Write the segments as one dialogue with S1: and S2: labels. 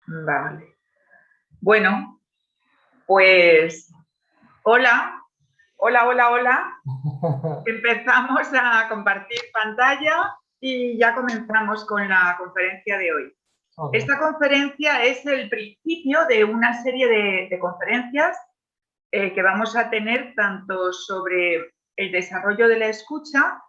S1: Vale. Bueno, pues hola, hola. Empezamos a compartir pantalla y ya comenzamos con la conferencia de hoy.
S2: Ok.
S1: Esta conferencia es el principio de una serie de conferencias que vamos a tener tanto sobre el desarrollo de la escucha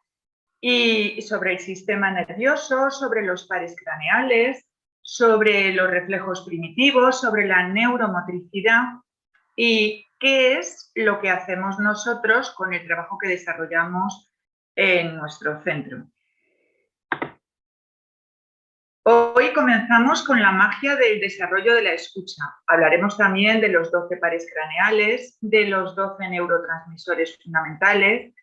S1: y sobre el sistema nervioso, sobre los pares craneales, sobre los reflejos primitivos, sobre la neuromotricidad y qué es lo que hacemos nosotros con el trabajo que desarrollamos en nuestro centro. Hoy comenzamos con la magia del desarrollo de la escucha. Hablaremos también de los 12 pares craneales, de los 12 neurotransmisores fundamentales,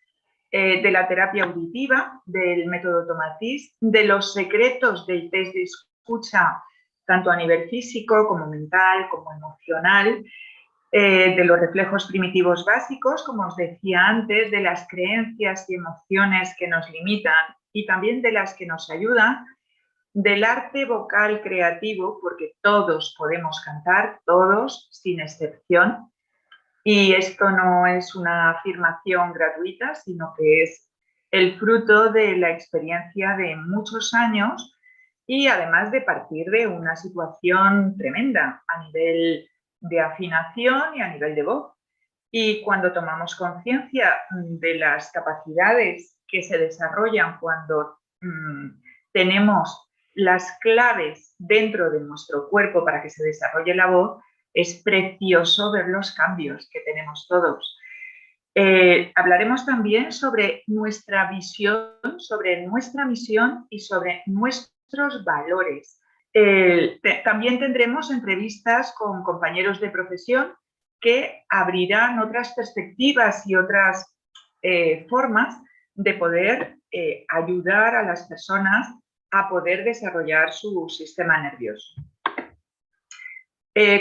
S1: de la terapia auditiva, del método Tomatis, de los secretos del test de escucha, tanto a nivel físico como mental, como emocional, de los reflejos primitivos básicos, como os decía antes, de las creencias y emociones que nos limitan y también de las que nos ayudan, del arte vocal creativo, porque todos podemos cantar, todos, sin excepción, y esto no es una afirmación gratuita, sino que es el fruto de la experiencia de muchos años y además de partir de una situación tremenda a nivel de afinación y a nivel de voz. Y cuando tomamos conciencia de las capacidades que se desarrollan cuando tenemos las claves dentro de nuestro cuerpo para que se desarrolle la voz, es precioso ver los cambios que tenemos todos. Hablaremos también sobre nuestra visión, sobre nuestra misión y sobre nuestros valores. También tendremos entrevistas con compañeros de profesión que abrirán otras perspectivas y otras formas de poder ayudar a las personas a poder desarrollar su sistema nervioso.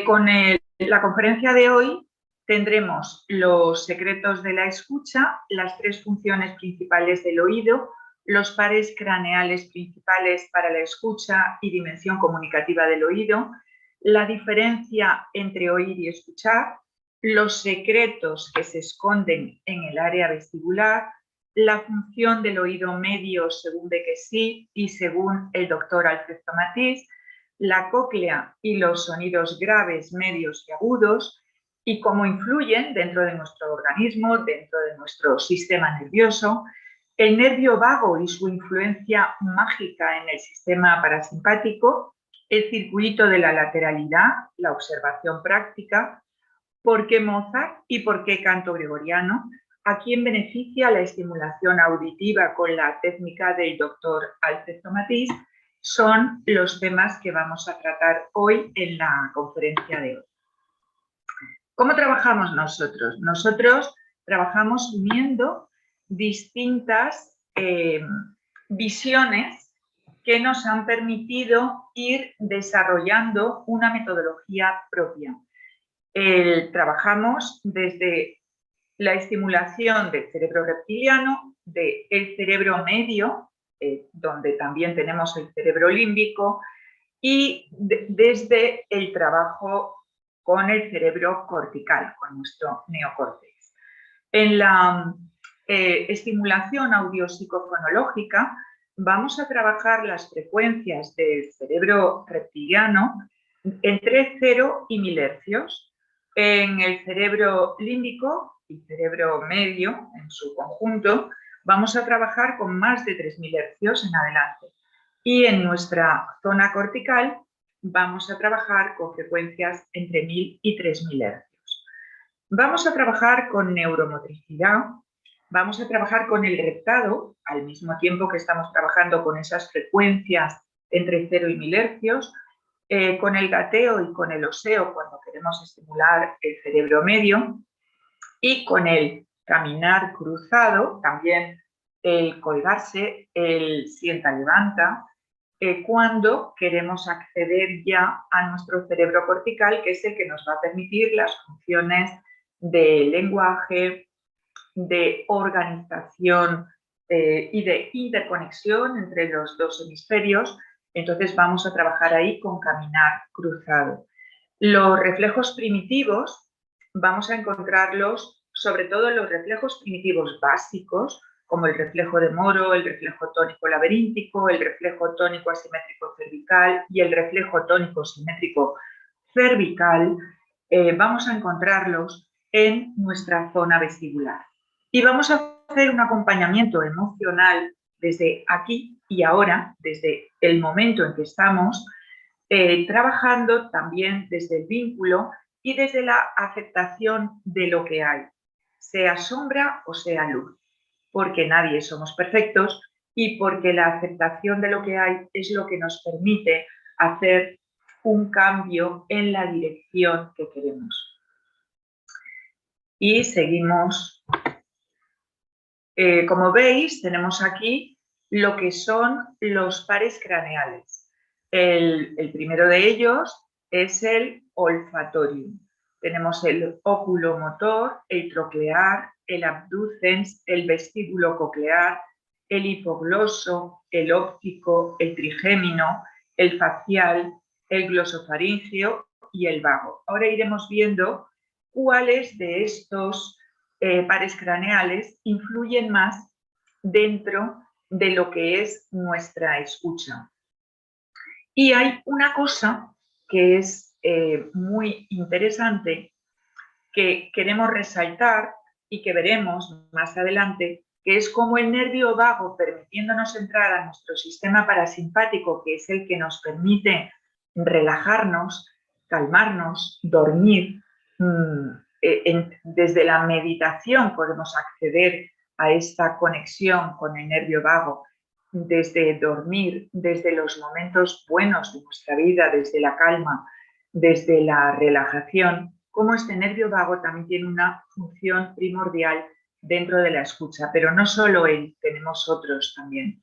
S1: Con la conferencia de hoy tendremos los secretos de la escucha, las 3 funciones principales del oído, los pares craneales principales para la escucha y dimensión comunicativa del oído, la diferencia entre oír y escuchar, los secretos que se esconden en el área vestibular, la función del oído medio según Bekesi y según el doctor Alfred Tomatis, la cóclea y los sonidos graves, medios y agudos, y cómo influyen dentro de nuestro organismo, dentro de nuestro sistema nervioso, el nervio vago y su influencia mágica en el sistema parasimpático, el circuito de la lateralidad, la observación práctica, por qué Mozart y por qué canto gregoriano, a quién beneficia la estimulación auditiva con la técnica del doctor Alfred Tomatis, son los temas que vamos a tratar hoy en la conferencia de hoy. ¿Cómo trabajamos nosotros? Nosotros trabajamos uniendo distintas visiones que nos han permitido ir desarrollando una metodología propia. Trabajamos desde la estimulación del cerebro reptiliano, del cerebro medio, donde también tenemos el cerebro límbico, y desde el trabajo con el cerebro cortical, con nuestro neocórtex. En la estimulación audiopsicofonológica vamos a trabajar las frecuencias del cerebro reptiliano entre 0 y 1000 hercios. En el cerebro límbico y cerebro medio, en su conjunto, vamos a trabajar con más de 3000 hercios en adelante. Y en nuestra zona cortical vamos a trabajar con frecuencias entre 1000 y 3000 hercios. Vamos a trabajar con neuromotricidad, vamos a trabajar con el reptado, al mismo tiempo que estamos trabajando con esas frecuencias entre 0 y 1000 hercios, con el gateo y con el oseo cuando queremos estimular el cerebro medio, y con el caminar cruzado, también el colgarse, el sienta-levanta, cuando queremos acceder ya a nuestro cerebro cortical, que es el que nos va a permitir las funciones de lenguaje, de organización y de interconexión entre los dos hemisferios, Entonces vamos a trabajar ahí con caminar cruzado. Los reflejos primitivos vamos a encontrarlos, sobre todo los reflejos primitivos básicos, como el reflejo de Moro, el reflejo tónico laberíntico, el reflejo tónico asimétrico cervical y el reflejo tónico simétrico cervical, vamos a encontrarlos en nuestra zona vestibular. Y vamos a hacer un acompañamiento emocional desde aquí y ahora, desde el momento en que estamos, trabajando también desde el vínculo y desde la aceptación de lo que hay, sea sombra o sea luz, porque nadie somos perfectos y porque la aceptación de lo que hay es lo que nos permite hacer un cambio en la dirección que queremos. Y seguimos. Como veis, tenemos aquí lo que son los pares craneales. El primero de ellos es el olfatorium. Tenemos el oculomotor, el troclear, el abducens, el vestíbulo coclear, el hipogloso, el óptico, el trigémino, el facial, el glosofaríngeo y el vago. Ahora iremos viendo cuáles de estos pares craneales influyen más dentro de lo que es nuestra escucha. Y hay una cosa que es muy interesante que queremos resaltar y que veremos más adelante, que es como el nervio vago, permitiéndonos entrar a nuestro sistema parasimpático, que es el que nos permite relajarnos, calmarnos, dormir. Desde la meditación podemos acceder a esta conexión con el nervio vago, desde dormir, desde los momentos buenos de nuestra vida, desde la calma, desde la relajación, como este nervio vago también tiene una función primordial dentro de la escucha, pero no solo él, tenemos otros también.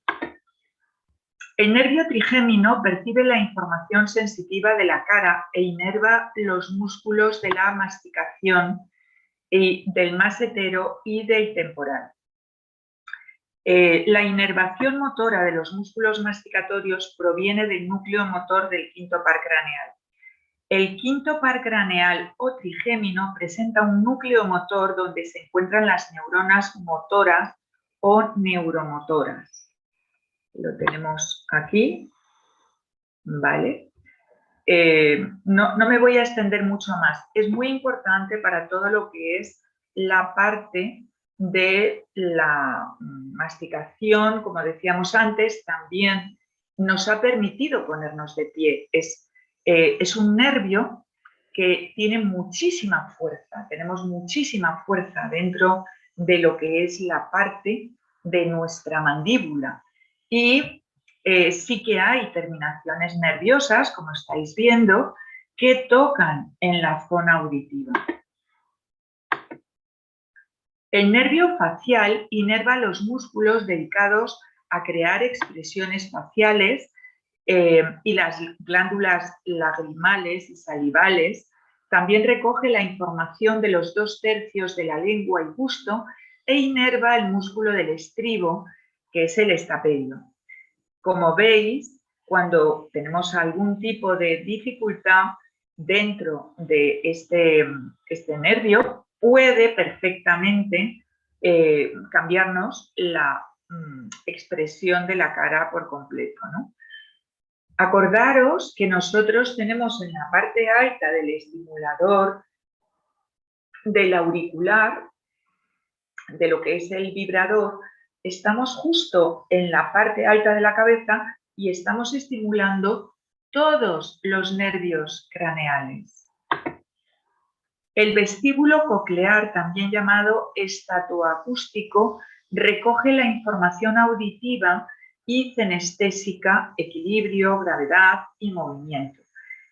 S1: El nervio trigémino percibe la información sensitiva de la cara e inerva los músculos de la masticación y del masetero y del temporal. La inervación motora de los músculos masticatorios proviene del núcleo motor del quinto par craneal. El quinto par craneal o trigémino presenta un núcleo motor donde se encuentran las neuronas motoras o neuromotoras. Lo tenemos aquí, ¿vale? No me voy a extender mucho más. Es muy importante para todo lo que es la parte de la masticación, como decíamos antes, también nos ha permitido ponernos de pie. Es un nervio que tiene muchísima fuerza, tenemos muchísima fuerza dentro de lo que es la parte de nuestra mandíbula. Y sí que hay terminaciones nerviosas, como estáis viendo, que tocan en la zona auditiva. El nervio facial inerva los músculos dedicados a crear expresiones faciales y las glándulas lagrimales y salivales. También recoge la información de los 2/3 de la lengua y busto e inerva el músculo del estribo, que es el estapedio. Como veis, cuando tenemos algún tipo de dificultad dentro de este nervio, puede perfectamente cambiarnos la expresión de la cara por completo, ¿no? Acordaros que nosotros tenemos en la parte alta del estimulador del auricular, de lo que es el vibrador, estamos justo en la parte alta de la cabeza y estamos estimulando todos los nervios craneales. El vestíbulo coclear, también llamado estatoacústico, recoge la información auditiva y cinestésica, equilibrio, gravedad y movimiento.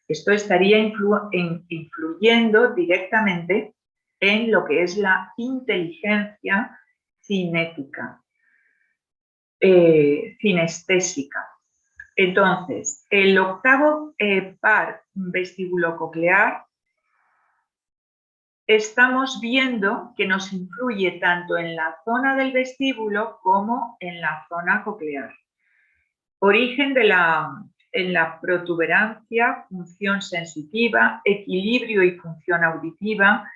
S1: Esto estaría influyendo directamente en lo que es la inteligencia cinética, cinestésica. Entonces, el octavo par vestíbulo-coclear, estamos viendo que nos influye tanto en la zona del vestíbulo como en la zona coclear. Origen de la en la protuberancia, función sensitiva, equilibrio y función auditiva.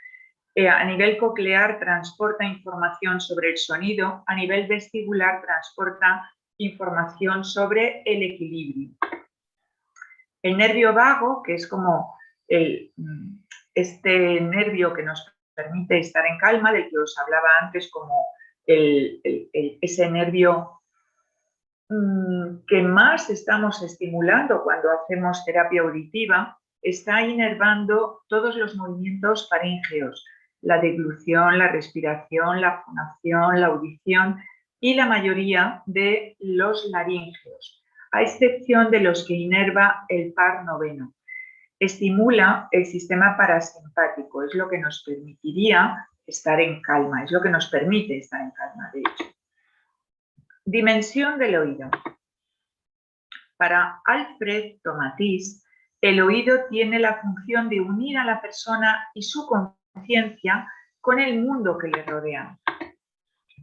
S1: A nivel coclear transporta información sobre el sonido, a nivel vestibular transporta información sobre el equilibrio. El nervio vago, que es como este nervio que nos permite estar en calma, del que os hablaba antes, como ese nervio que más estamos estimulando cuando hacemos terapia auditiva, está inervando todos los movimientos faríngeos, la deglución, la respiración, la fonación, la audición y la mayoría de los laringeos, a excepción de los que inerva el par noveno. Estimula el sistema parasimpático, es lo que nos permitiría estar en calma, es lo que nos permite estar en calma, de hecho. Dimensión del oído. Para Alfred Tomatis, el oído tiene la función de unir a la persona y su conciencia con el mundo que le rodea.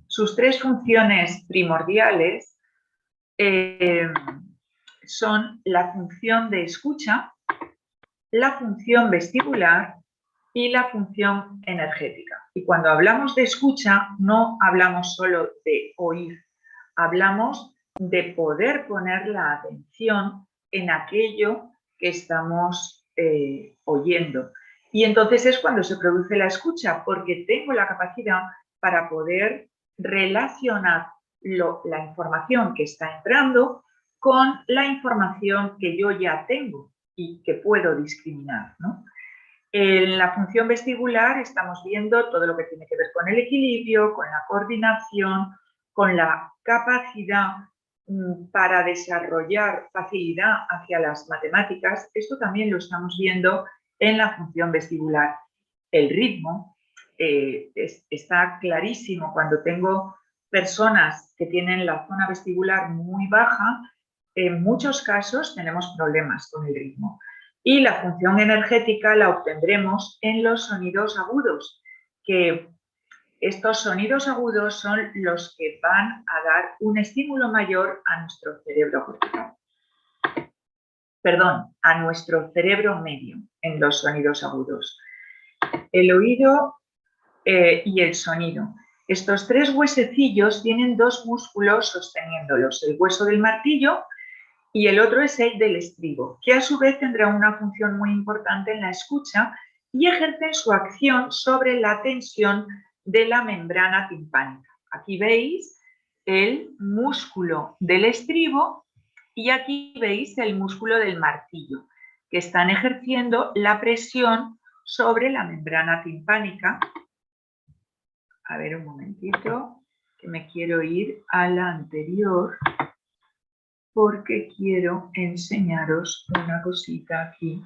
S1: Sus tres funciones primordiales son la función de escucha, la función vestibular y la función energética. Y cuando hablamos de escucha, no hablamos solo de oír, hablamos de poder poner la atención en aquello que estamos oyendo. Y entonces es cuando se produce la escucha, porque tengo la capacidad para poder relacionar la información que está entrando con la información que yo ya tengo y que puedo discriminar, ¿no? En la función vestibular estamos viendo todo lo que tiene que ver con el equilibrio, con la coordinación, con la capacidad para desarrollar facilidad hacia las matemáticas. Esto también lo estamos viendo en la función vestibular. El ritmo está clarísimo cuando tengo personas que tienen la zona vestibular muy baja. En muchos casos tenemos problemas con el ritmo. Y la función energética la obtendremos en los sonidos agudos, que estos sonidos agudos son los que van a dar un estímulo mayor a nuestro cerebro cortical. Perdón, a nuestro cerebro medio en los sonidos agudos. El oído y el sonido. Estos tres huesecillos tienen dos músculos sosteniéndolos, el hueso del martillo y el otro es el del estribo, que a su vez tendrá una función muy importante en la escucha y ejercen su acción sobre la tensión de la membrana timpánica. Aquí veis el músculo del estribo y aquí veis el músculo del martillo, que están ejerciendo la presión sobre la membrana timpánica. A ver, un momentito, que me quiero ir a la anterior, porque quiero enseñaros una cosita aquí.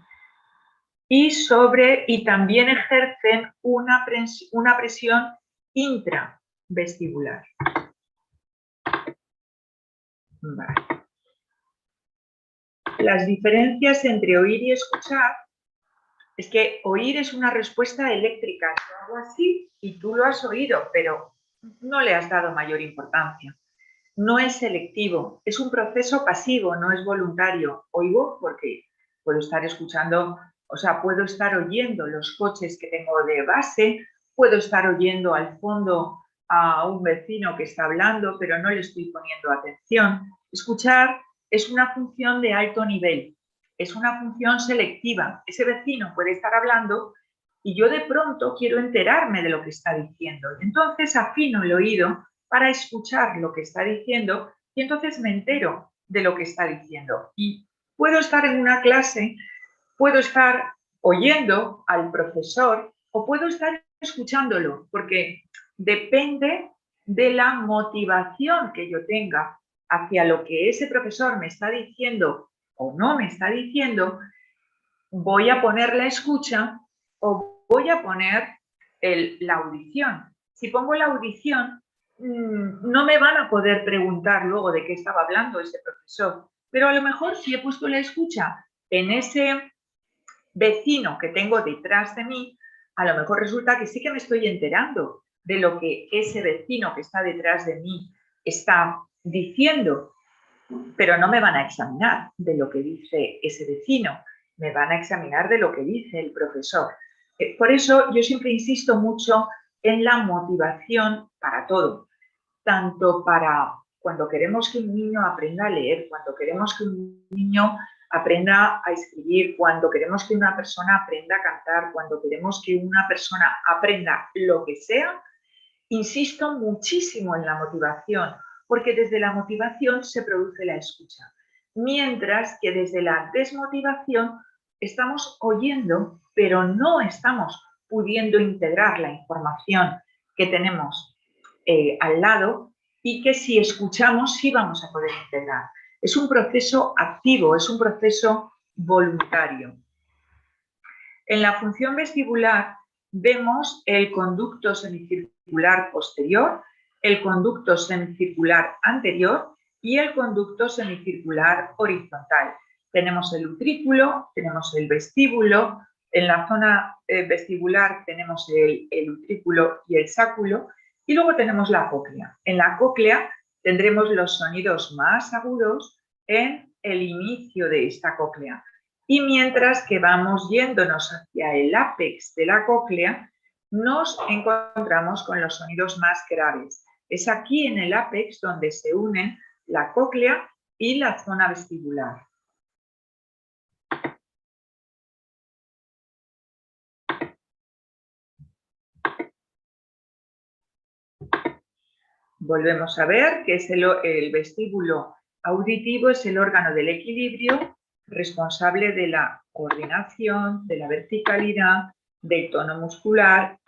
S1: Y también ejercen una presión intravestibular. Vale. Las diferencias entre oír y escuchar es que oír es una respuesta eléctrica. Yo hago así y tú lo has oído, pero no le has dado mayor importancia. No es selectivo, es un proceso pasivo, no es voluntario. Oigo porque puedo estar escuchando, o sea, puedo estar oyendo los coches que tengo de base, puedo estar oyendo al fondo a un vecino que está hablando, pero no le estoy poniendo atención. Escuchar es una función de alto nivel, es una función selectiva. Ese vecino puede estar hablando y yo de pronto quiero enterarme de lo que está diciendo. Y entonces afino el oído para escuchar lo que está diciendo y entonces me entero de lo que está diciendo. Y puedo estar en una clase, puedo estar oyendo al profesor o puedo estar escuchándolo, porque depende de la motivación que yo tenga hacia lo que ese profesor me está diciendo o no me está diciendo, voy a poner la escucha o voy a poner la audición. Si pongo la audición, no me van a poder preguntar luego de qué estaba hablando ese profesor, pero a lo mejor si he puesto la escucha en ese vecino que tengo detrás de mí, a lo mejor resulta que sí que me estoy enterando de lo que ese vecino que está detrás de mí está diciendo. pero no me van a examinar de lo que dice ese vecino, me van a examinar de lo que dice el profesor. Por eso yo siempre insisto mucho en la motivación para todo, tanto para cuando queremos que un niño aprenda a leer, cuando queremos que un niño aprenda a escribir, cuando queremos que una persona aprenda a cantar, cuando queremos que una persona aprenda lo que sea, insisto muchísimo en la motivación, porque desde la motivación se produce la escucha, mientras que desde la desmotivación estamos oyendo, pero no estamos pudiendo integrar la información que tenemos al lado y que si escuchamos sí vamos a poder integrar. Es un proceso activo, es un proceso voluntario. En la función vestibular vemos el conducto semicircular posterior, el conducto semicircular anterior y el conducto semicircular horizontal. Tenemos el utrículo, tenemos el vestíbulo, en la zona vestibular tenemos el utrículo y el sáculo y luego tenemos la cóclea. En la cóclea tendremos los sonidos más agudos en el inicio de esta cóclea. Y mientras que vamos yéndonos hacia el ápex de la cóclea, nos encontramos con los sonidos más graves. Es aquí en el ápex donde se unen la cóclea y la zona vestibular. Volvemos a ver que es el vestíbulo auditivo es el órgano del equilibrio responsable de la coordinación, de la verticalidad, del tono muscular.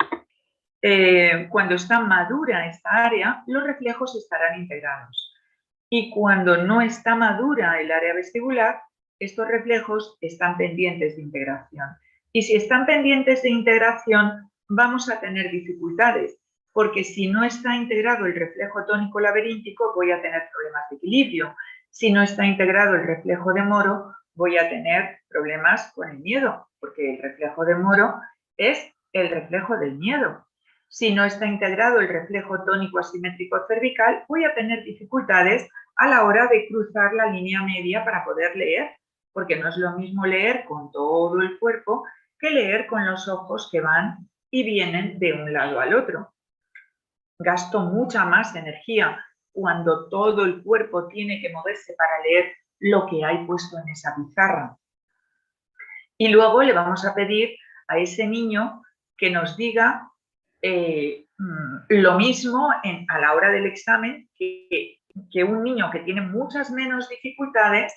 S1: Cuando está madura esta área, los reflejos estarán integrados. Y cuando no está madura el área vestibular, estos reflejos están pendientes de integración. Y si están pendientes de integración, vamos a tener dificultades, porque si no está integrado el reflejo tónico laberíntico, voy a tener problemas de equilibrio. Si no está integrado el reflejo de Moro, voy a tener problemas con el miedo, porque el reflejo de Moro es el reflejo del miedo. Si no está integrado el reflejo tónico asimétrico cervical, voy a tener dificultades a la hora de cruzar la línea media para poder leer, porque no es lo mismo leer con todo el cuerpo que leer con los ojos que van y vienen de un lado al otro. Gasto mucha más energía cuando todo el cuerpo tiene que moverse para leer lo que hay puesto en esa pizarra. Y luego le vamos a pedir a ese niño que nos diga lo mismo a la hora del examen que un niño que tiene muchas menos dificultades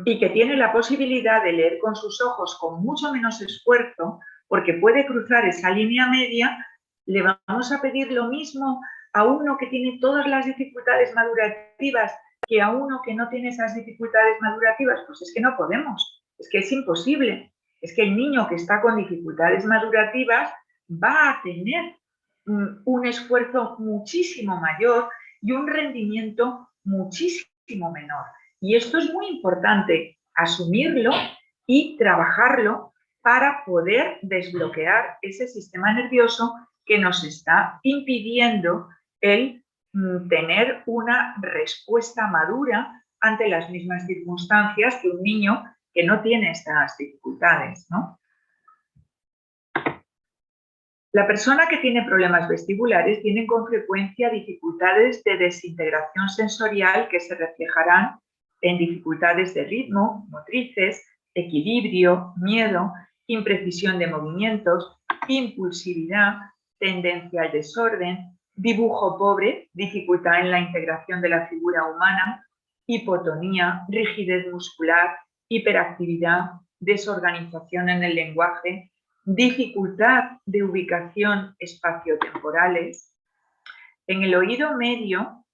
S1: y que tiene la posibilidad de leer con sus ojos con mucho menos esfuerzo, porque puede cruzar esa línea media, le vamos a pedir lo mismo a uno que tiene todas las dificultades madurativas que a uno que no tiene esas dificultades madurativas. Pues es que no podemos, es que es imposible. Es que el niño que está con dificultades madurativas va a tener un esfuerzo muchísimo mayor y un rendimiento muchísimo menor. Y esto es muy importante, asumirlo y trabajarlo para poder desbloquear ese sistema nervioso que nos está impidiendo el tener una respuesta madura ante las mismas circunstancias que un niño que no tiene estas dificultades, ¿no? La persona que tiene problemas vestibulares tiene con frecuencia dificultades de desintegración sensorial que se reflejarán en dificultades de ritmo, motrices, equilibrio, miedo, imprecisión de movimientos, impulsividad, tendencia al desorden, dibujo pobre, dificultad en la integración de la figura humana, hipotonía, rigidez muscular, hiperactividad, desorganización en el lenguaje, dificultad de ubicación espaciotemporales. En el oído medio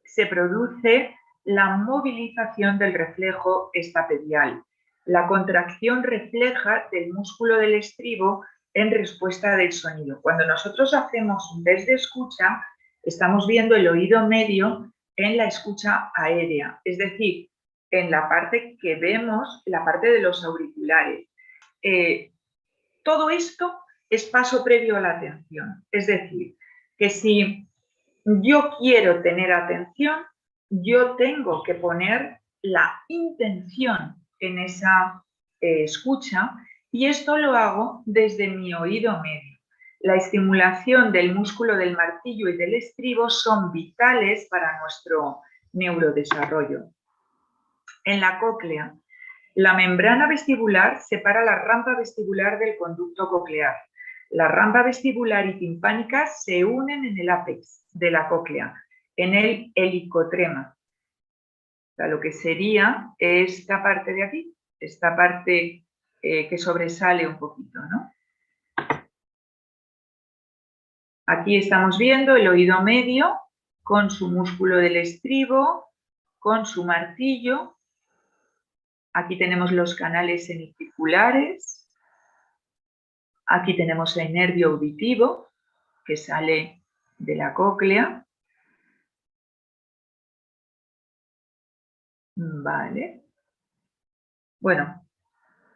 S1: se produce la movilización del reflejo estapedial. La contracción refleja del músculo del estribo en respuesta del sonido. Cuando nosotros hacemos un test de escucha, estamos viendo el oído medio en la escucha aérea, es decir, en la parte que vemos, la parte de los auriculares. Todo esto es paso previo a la atención. Es decir, que si yo quiero tener atención, yo tengo que poner la intención en esa escucha, y esto lo hago desde mi oído medio. La estimulación del músculo del martillo y del estribo son vitales para nuestro neurodesarrollo. En la cóclea, la membrana vestibular separa la rampa vestibular del conducto coclear. La rampa vestibular y timpánica se unen en el ápex de la cóclea, en el helicotrema. O sea, lo que sería esta parte de aquí, esta parte que sobresale un poquito, ¿no? Aquí estamos viendo el oído medio con su músculo del estribo, con su martillo. Aquí tenemos los canales semicirculares. Aquí tenemos el nervio auditivo que sale de la cóclea. Vale. Bueno,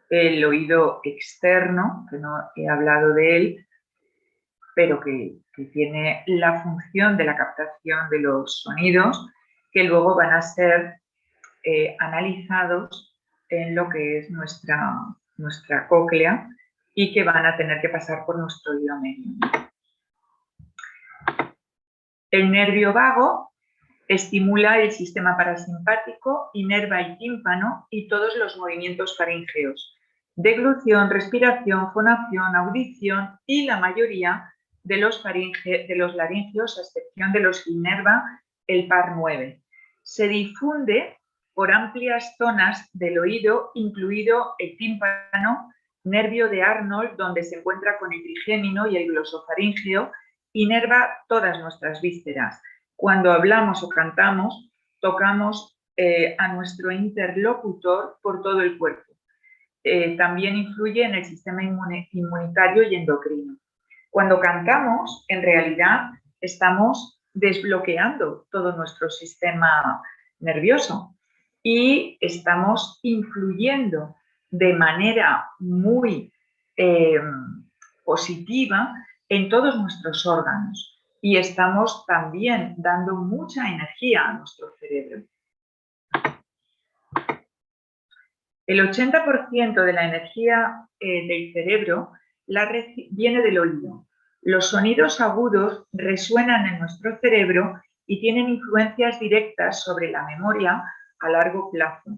S1: el oído externo, que no he hablado de él, pero que tiene la función de la captación de los sonidos, que luego van a ser analizados en lo que es nuestra cóclea y que van a tener que pasar por nuestro oído medio. El nervio vago estimula el sistema parasimpático, inerva el tímpano y todos los movimientos faríngeos: deglución, respiración, fonación, audición y la mayoría de los laringeos, a excepción de los que inerva el par 9. Se difunde por amplias zonas del oído, incluido el tímpano, nervio de Arnold, donde se encuentra con el trigémino y el glosofaríngeo, inerva todas nuestras vísceras. Cuando hablamos o cantamos, tocamos a nuestro interlocutor por todo el cuerpo. También influye en el sistema inmunitario y endocrino. Cuando cantamos, en realidad, estamos desbloqueando todo nuestro sistema nervioso y estamos influyendo de manera muy positiva en todos nuestros órganos, y estamos también dando mucha energía a nuestro cerebro. El 80% de la energía del cerebro viene del oído. Los sonidos agudos resuenan en nuestro cerebro y tienen influencias directas sobre la memoria a largo plazo,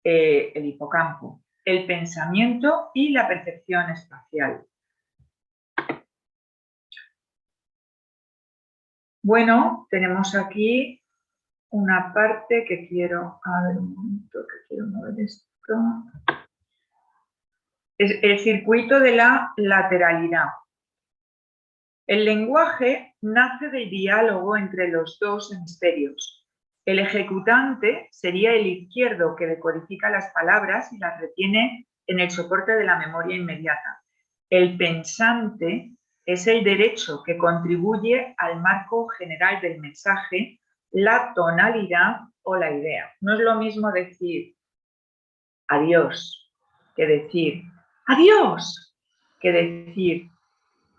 S1: el hipocampo, el pensamiento y la percepción espacial. Bueno, tenemos aquí una parte que quiero, a ver un momento, que quiero mover esto. Es el circuito de la lateralidad. El lenguaje nace del diálogo entre los dos hemisferios. El ejecutante sería el izquierdo, que decodifica las palabras y las retiene en el soporte de la memoria inmediata. El pensante es el derecho, que contribuye al marco general del mensaje, la tonalidad o la idea. No es lo mismo decir adiós que decir adiós, que decir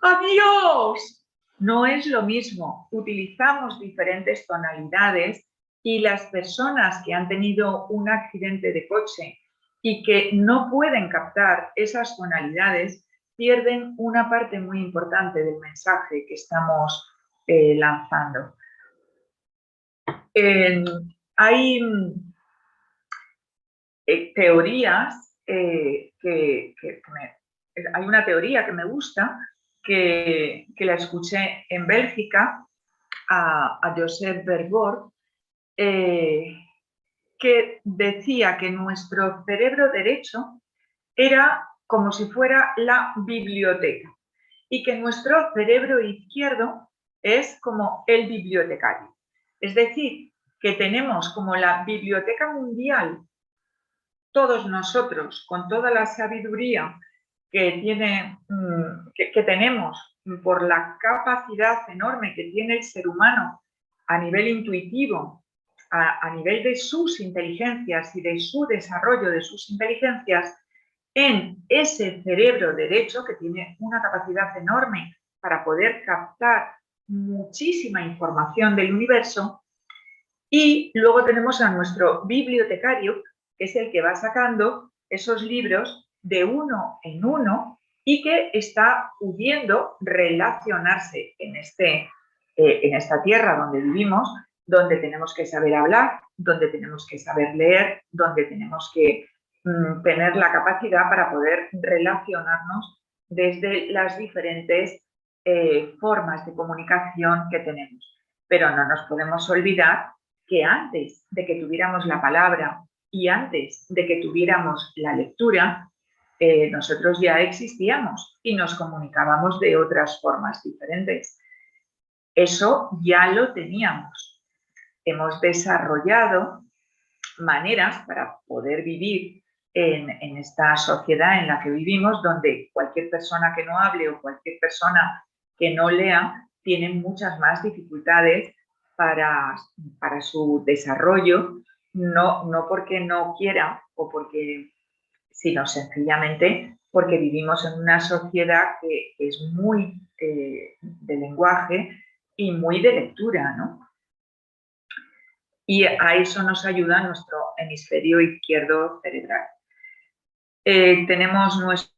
S1: adiós. No es lo mismo. Utilizamos diferentes tonalidades, y las personas que han tenido un accidente de coche y que no pueden captar esas tonalidades pierden una parte muy importante del mensaje que estamos lanzando. Hay teorías hay una teoría que me gusta, que la escuché en Bélgica a Joseph Verwoerd, que decía que nuestro cerebro derecho era como si fuera la biblioteca y que nuestro cerebro izquierdo es como el bibliotecario. Es decir, que tenemos como la biblioteca mundial, todos nosotros, con toda la sabiduría que tenemos por la capacidad enorme que tiene el ser humano a nivel intuitivo, a nivel de sus inteligencias y de su desarrollo de sus inteligencias, en ese cerebro derecho, que tiene una capacidad enorme para poder captar muchísima información del universo, Y luego tenemos a nuestro bibliotecario, que es el que va sacando esos libros de uno en uno y que está pudiendo relacionarse en esta tierra donde vivimos, donde tenemos que saber hablar, donde tenemos que saber leer, donde tenemos que tener la capacidad para poder relacionarnos desde las diferentes formas de comunicación que tenemos. Pero no nos podemos olvidar que antes de que tuviéramos la palabra y antes de que tuviéramos la lectura, nosotros ya existíamos y nos comunicábamos de otras formas diferentes. Eso ya lo teníamos. Hemos desarrollado maneras para poder vivir en esta sociedad en la que vivimos, donde cualquier persona que no hable o cualquier persona que no lea tiene muchas más dificultades para su desarrollo, no porque no quiera o porque, sino sencillamente porque vivimos en una sociedad que es muy de lenguaje y muy de lectura, ¿no? Y a eso nos ayuda nuestro hemisferio izquierdo cerebral. Tenemos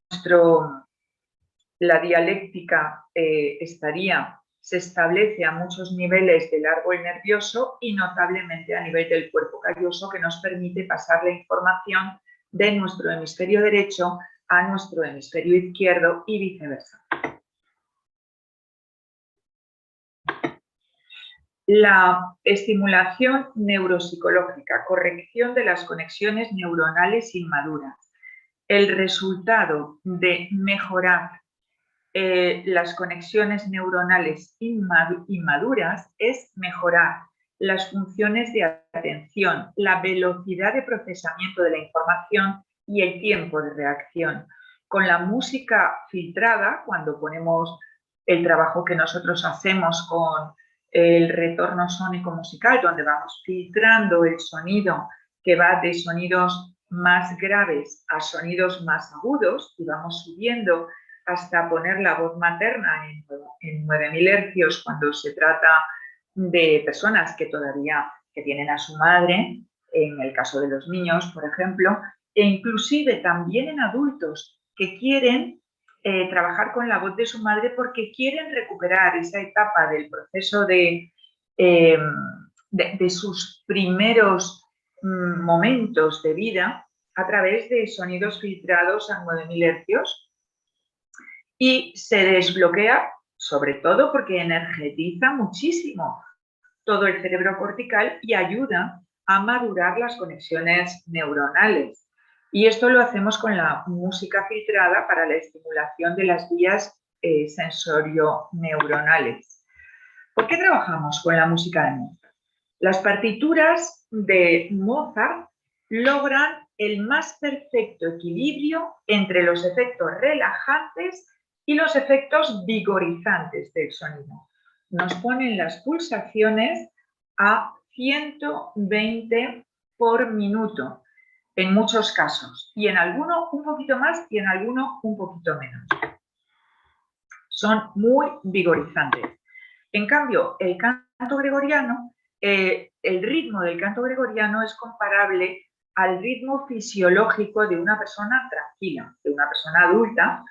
S1: la dialéctica se establece a muchos niveles del árbol nervioso y notablemente a nivel del cuerpo calloso, que nos permite pasar la información de nuestro hemisferio derecho a nuestro hemisferio izquierdo y viceversa. La estimulación neuropsicológica, corrección de las conexiones neuronales inmaduras. El resultado de mejorar las conexiones neuronales inmaduras es mejorar las funciones de atención, la velocidad de procesamiento de la información y el tiempo de reacción. Con la música filtrada, cuando ponemos el trabajo que nosotros hacemos con el retorno sónico musical, donde vamos filtrando el sonido que va de sonidos más graves a sonidos más agudos y vamos subiendo hasta poner la voz materna en 9000 hercios cuando se trata de personas que tienen a su madre, en el caso de los niños, por ejemplo, e inclusive también en adultos que quieren trabajar con la voz de su madre porque quieren recuperar esa etapa del proceso de sus primeros momentos de vida a través de sonidos filtrados a 9000 hercios. Y se desbloquea, sobre todo porque energetiza muchísimo todo el cerebro cortical y ayuda a madurar las conexiones neuronales. Y esto lo hacemos con la música filtrada para la estimulación de las vías sensorio-neuronales. ¿Por qué trabajamos con la música de Mozart? Las partituras de Mozart logran el más perfecto equilibrio entre los efectos relajantes y los efectos vigorizantes del sonido. Nos ponen las pulsaciones a 120 por minuto, en muchos casos, y en alguno un poquito más y en alguno un poquito menos. Son muy vigorizantes. En cambio, el canto gregoriano, el ritmo del canto gregoriano es comparable al ritmo fisiológico de una persona tranquila, de una persona adulta,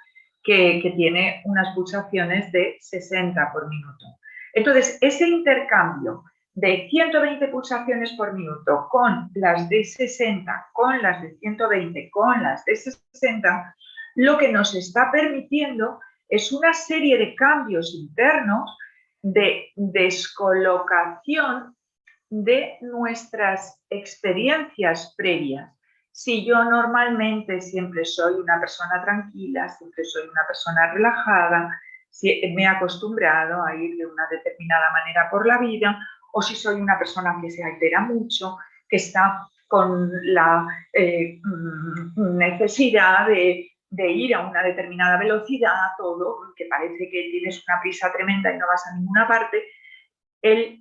S1: que tiene unas pulsaciones de 60 por minuto. Entonces, ese intercambio de 120 pulsaciones por minuto con las de 60, con las de 120, con las de 60, lo que nos está permitiendo es una serie de cambios internos de descolocación de nuestras experiencias previas. Si yo normalmente siempre soy una persona tranquila, siempre soy una persona relajada, si me he acostumbrado a ir de una determinada manera por la vida, o si soy una persona que se altera mucho, que está con la necesidad de ir a una determinada velocidad, todo, que parece que tienes una prisa tremenda y no vas a ninguna parte,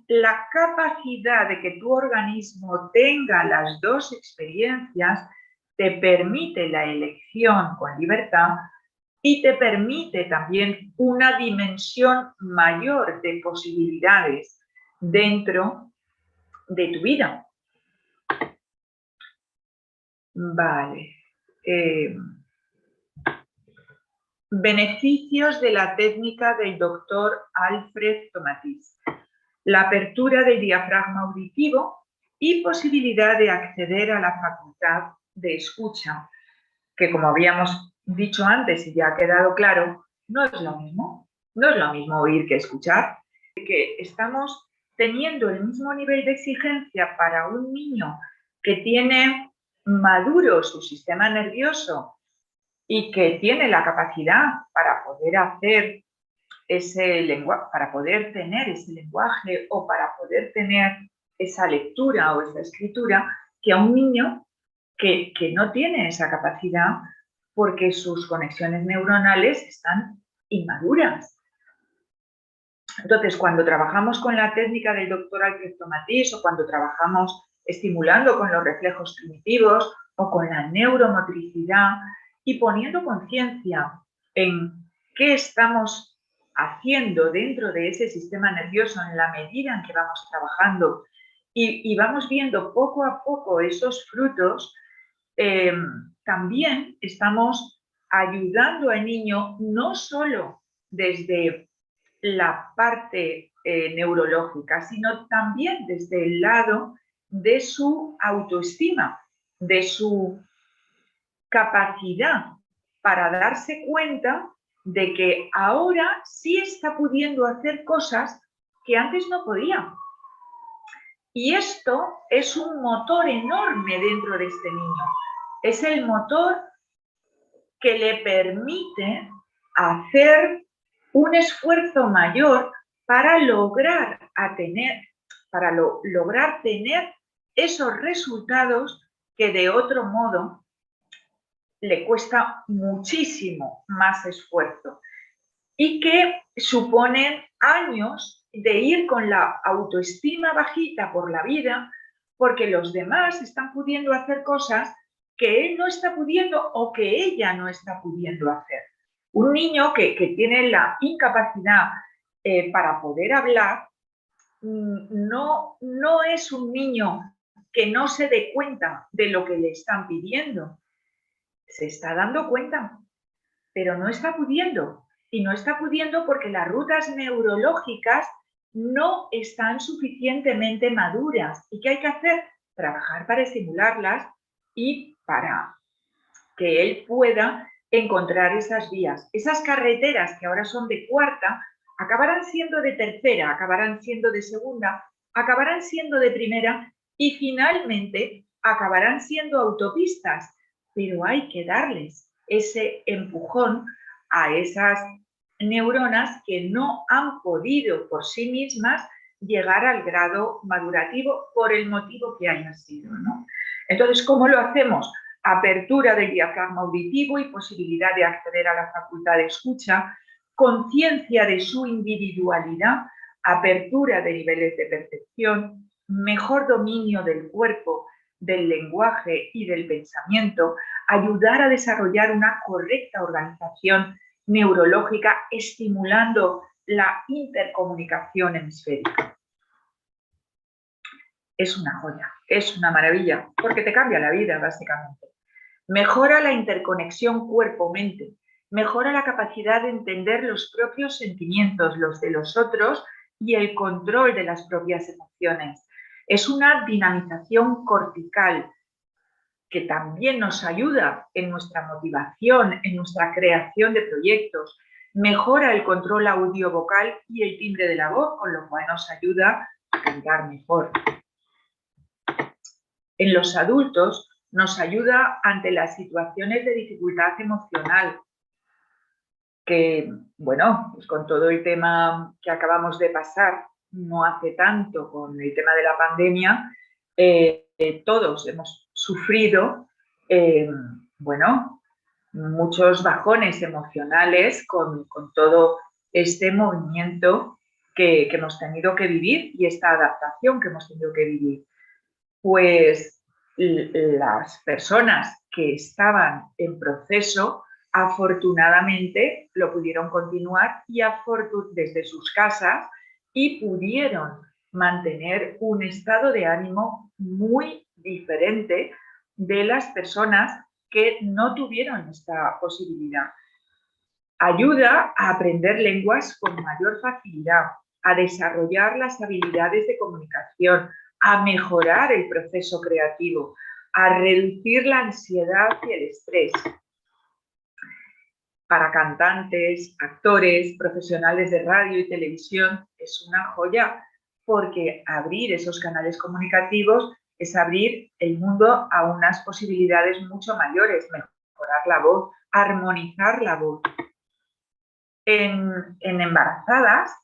S1: la capacidad de que tu organismo tenga las dos experiencias te permite la elección con libertad y te permite también una dimensión mayor de posibilidades dentro de tu vida. Vale. Beneficios de la técnica del doctor Alfred Tomatis. La apertura del diafragma auditivo y posibilidad de acceder a la facultad de escucha, que como habíamos dicho antes y ya ha quedado claro, no es lo mismo. No es lo mismo oír que escuchar. Que estamos teniendo el mismo nivel de exigencia para un niño que tiene maduro su sistema nervioso y que tiene la capacidad para poder hacer ese lenguaje, para poder tener ese lenguaje o para poder tener esa lectura o esa escritura, que a un niño que no tiene esa capacidad porque sus conexiones neuronales están inmaduras. Entonces, cuando trabajamos con la técnica del doctor Alfred Tomatis o cuando trabajamos estimulando con los reflejos primitivos o con la neuromotricidad y poniendo conciencia en qué estamos haciendo dentro de ese sistema nervioso en la medida en que vamos trabajando y vamos viendo poco a poco esos frutos, también estamos ayudando al niño no solo desde la parte neurológica, sino también desde el lado de su autoestima, de su capacidad para darse cuenta de que ahora sí está pudiendo hacer cosas que antes no podía. Y esto es un motor enorme dentro de este niño. Es el motor que le permite hacer un esfuerzo mayor para lograr tener esos resultados que de otro modo le cuesta muchísimo más esfuerzo y que suponen años de ir con la autoestima bajita por la vida porque los demás están pudiendo hacer cosas que él no está pudiendo o que ella no está pudiendo hacer. Un niño que tiene la incapacidad para poder hablar no es un niño que no se dé cuenta de lo que le están pidiendo. Se está dando cuenta, pero no está pudiendo. Y no está pudiendo porque las rutas neurológicas no están suficientemente maduras. ¿Y qué hay que hacer? Trabajar para estimularlas y para que él pueda encontrar esas vías. Esas carreteras que ahora son de cuarta, acabarán siendo de tercera, acabarán siendo de segunda, acabarán siendo de primera y finalmente acabarán siendo autopistas. Pero hay que darles ese empujón a esas neuronas que no han podido por sí mismas llegar al grado madurativo por el motivo que haya sido, ¿no? Entonces, ¿cómo lo hacemos? Apertura del diafragma auditivo y posibilidad de acceder a la facultad de escucha, conciencia de su individualidad, apertura de niveles de percepción, mejor dominio del cuerpo, del lenguaje y del pensamiento, ayudar a desarrollar una correcta organización neurológica estimulando la intercomunicación hemisférica. Es una joya, es una maravilla, porque te cambia la vida, básicamente. Mejora la interconexión cuerpo-mente, mejora la capacidad de entender los propios sentimientos, los de los otros y el control de las propias emociones. Es una dinamización cortical que también nos ayuda en nuestra motivación, en nuestra creación de proyectos. Mejora el control audio-vocal y el timbre de la voz, con lo cual nos ayuda a cantar mejor. En los adultos nos ayuda ante las situaciones de dificultad emocional, que, bueno, pues con todo el tema que acabamos de pasar no hace tanto con el tema de la pandemia, todos hemos sufrido, bueno, muchos bajones emocionales con todo este movimiento que hemos tenido que vivir y esta adaptación que hemos tenido que vivir. Pues las personas que estaban en proceso afortunadamente lo pudieron continuar y desde sus casas y pudieron mantener un estado de ánimo muy diferente de las personas que no tuvieron esta posibilidad. Ayuda a aprender lenguas con mayor facilidad, a desarrollar las habilidades de comunicación, a mejorar el proceso creativo, a reducir la ansiedad y el estrés. Para cantantes, actores, profesionales de radio y televisión es una joya, porque abrir esos canales comunicativos es abrir el mundo a unas posibilidades mucho mayores, mejorar la voz, armonizar la voz. En embarazadas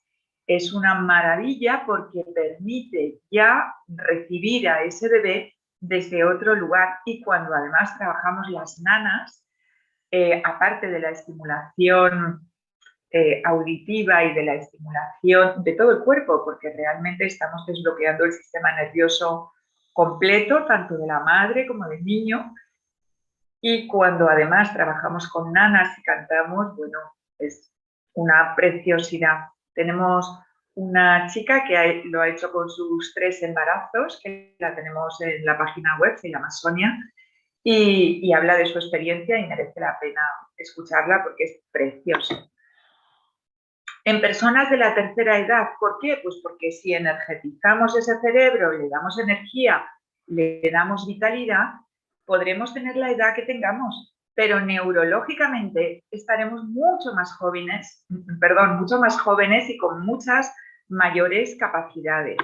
S1: es una maravilla porque permite ya recibir a ese bebé desde otro lugar, y cuando además trabajamos las nanas, aparte de la estimulación auditiva y de la estimulación de todo el cuerpo, porque realmente estamos desbloqueando el sistema nervioso completo, tanto de la madre como del niño, y cuando además trabajamos con nanas y cantamos, bueno, es una preciosidad. Tenemos una chica que lo ha hecho con sus 3 embarazos, que la tenemos en la página web, se llama Sonia, y habla de su experiencia y merece la pena escucharla porque es precioso. En personas de la tercera edad, ¿por qué? Pues porque si energetizamos ese cerebro, le damos energía, le damos vitalidad, podremos tener la edad que tengamos, pero neurológicamente estaremos mucho más jóvenes y con muchas mayores capacidades.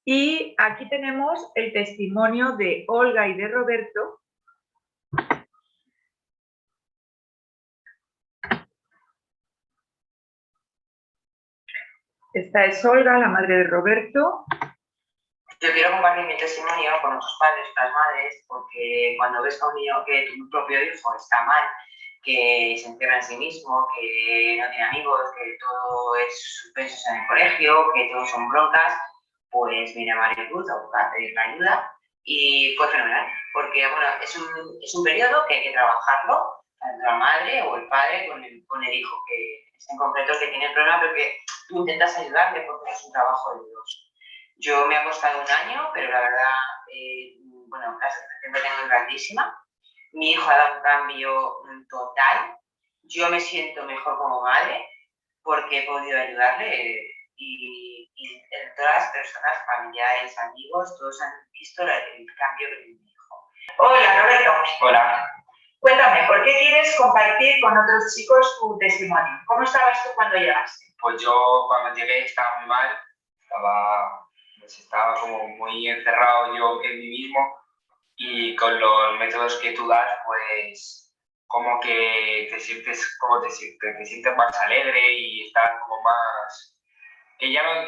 S1: Y aquí tenemos el testimonio de Olga y de Roberto. Esta es Olga, la madre de Roberto.
S2: Yo quiero compartir mi testimonio con otros padres, otras madres, porque cuando ves a un niño que tu propio hijo está mal, que se encierra en sí mismo, que no tiene amigos, que todo es suspensos en el colegio, que todos son broncas, pues vine a Maricruz a buscar, a pedir la ayuda, y fue fenomenal, porque bueno, es un periodo que hay que trabajarlo, tanto la madre o el padre con el hijo, que es en concreto el que tiene el problema, pero que tú intentas ayudarle porque es un trabajo de Dios. Yo me ha costado un año, pero la verdad, bueno, la sensación que tengo es grandísima. Mi hijo ha dado un cambio total. Yo me siento mejor como madre porque he podido ayudarle y todas las personas, familiares, amigos, todos han visto el cambio que tiene mi hijo.
S1: Hola, Roberto.
S2: Hola.
S1: Cuéntame, ¿por qué quieres compartir con otros chicos tu testimonio? ¿Cómo estabas tú cuando llegaste?
S2: Pues yo cuando llegué estaba muy mal, estaba como muy encerrado yo en mí mismo, y con los métodos que tú das, pues como que te sientes más alegre y estás como más, que ya no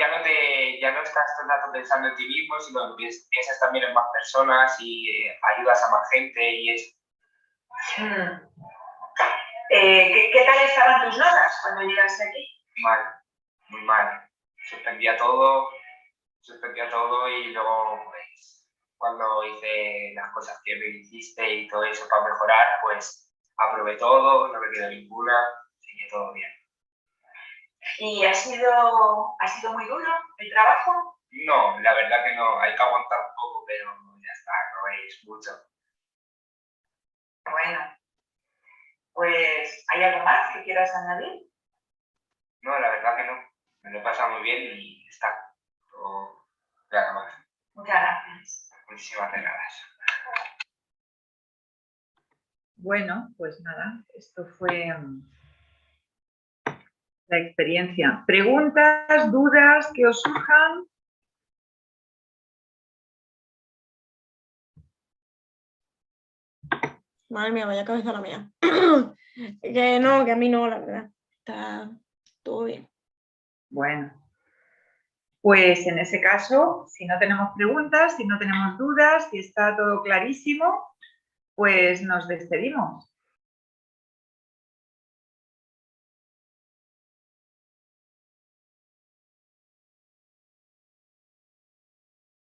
S2: estás todo el rato pensando en ti mismo, sino que piensas también en más personas y ayudas a más gente y es...
S1: ¿Qué tal estaban tus notas cuando llegaste aquí?
S2: Mal, muy mal. Suspendía todo y luego pues cuando hice las cosas que me hiciste y todo eso para mejorar, pues aprobé todo, no me quedó ninguna, sigue todo bien.
S1: ¿Y ha sido muy duro el trabajo?
S2: No, la verdad que no, hay que aguantar un poco, pero ya está, no es mucho.
S1: Bueno, pues ¿hay algo más que quieras añadir?
S2: No, la verdad que no, me lo he pasado muy bien y está todo nada más.
S1: Muchas gracias.
S2: Muchísimas gracias.
S1: Bueno, pues nada, esto fue la experiencia. ¿Preguntas, dudas que os surjan?
S3: Madre mía, vaya cabeza la mía. Que no, que a mí no, la verdad. Está todo bien.
S1: Bueno, pues en ese caso, si no tenemos preguntas, si no tenemos dudas, si está todo clarísimo, pues nos despedimos.